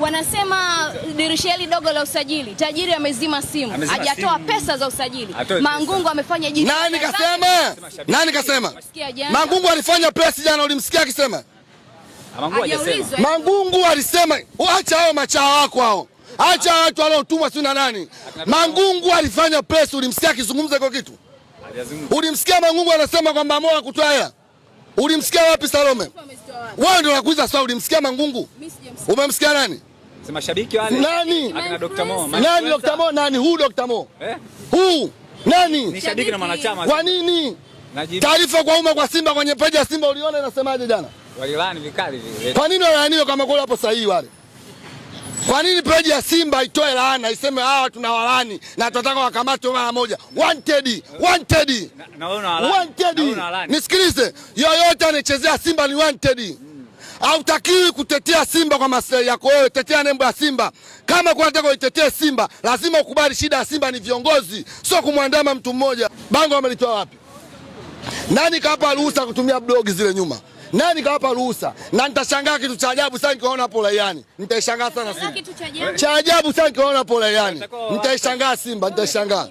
Wanasema dirisha hili dogo la usajili, tajiri amezima simu, hajatoa pesa za usajili. Mangungu amefanya jitihada. Nani kasema? Nani kasema? Mangungu alifanya press jana, ulimsikia akisema? Mangungu alisema, acha hao machao wako hao. Acha watu waliotumwa si na nani. Mangungu alifanya press, ulimsikia akizungumza kwa kitu? Ulimsikia Mangungu anasema kwamba Moa kutoa hela? Ulimsikia wapi Salome? Wewe ndio unakuuliza swali, ulimsikia Mangungu? Umemsikia nani? Sema shabiki wale. Nani? Akina Dr. Mo. Nani Dr. Mo? Nani? Huu Dr. Mo? Huu nani? Ni shabiki na mwanachama. Kwa nini? Taarifa kwa umma kwa Simba kwenye page ya Simba uliona inasemaje jana? Walilani vikali vile. Kwa nini walaaniwe kama kule hapo sahihi wale? Kwa nini page ya Simba itoe laana iseme hawa tunawalani na tunataka wakamatwe mara moja? Wanted. Wanted. Wanted. Nisikilize, yoyote anachezea Simba ni wanted. Hautakiwi kutetea Simba kwa maslahi yako wewe, tetea nembo ya Simba. Kama kwa unataka uitetea Simba, lazima ukubali shida ya Simba ni viongozi, sio kumwandama mtu mmoja. Bango wamelitoa wapi? Nani kapa ruhusa kutumia blog zile nyuma? Nani kawapa ruhusa? Na nitashangaa kitu cha ajabu sana nikiona hapo Rayani. Nitashangaa sana Simba. Cha ajabu sana nikiona hapo Rayani. Nitashangaa Simba, nitashangaa.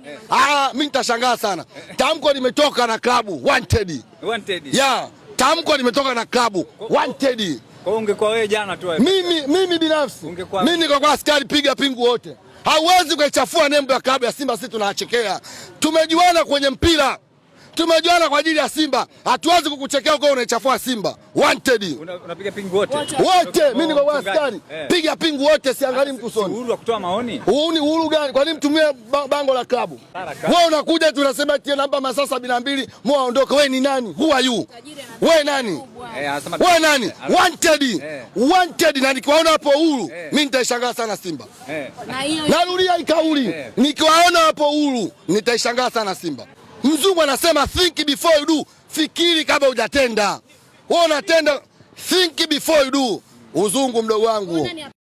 Mimi nitashangaa sana. Tamko limetoka na klabu wanted. Wanted. Yeah, tamko limetoka na klabu wanted. Kwa ungekuwa wewe jana tu. Mimi binafsi. Mimi niko kwa askari piga pingu wote. Hauwezi kuichafua nembo ya klabu ya Simba, sisi tunaachekea. Tumejuana kwenye mpira. Tumejuana kwa ajili ya Simba. Hatuwezi kukuchekea uko unaichafua Simba. Wanted. Unapiga pingu wote. Wote, mimi niko kwa askari. Piga pingu wote, siangalii mtu usoni. Uhuru wa kutoa maoni. Uhuru gani? Kwa nini mtumie bango la klabu? Wewe unakuja tunasema eti namba masaa 72, Mo aondoke. Wewe ni nani? Who are you? Wewe nani? Wewe nani? Wanted. Wanted, na nikiwaona hapo Uhuru, mimi nitaishangaa sana Simba. Narudia hii kauli. Nikiwaona hapo Uhuru, nitaishangaa sana Simba. Mzungu anasema think before you do. Fikiri kabla hujatenda. Wewe unatenda, think before you do. Uzungu mdogo wangu.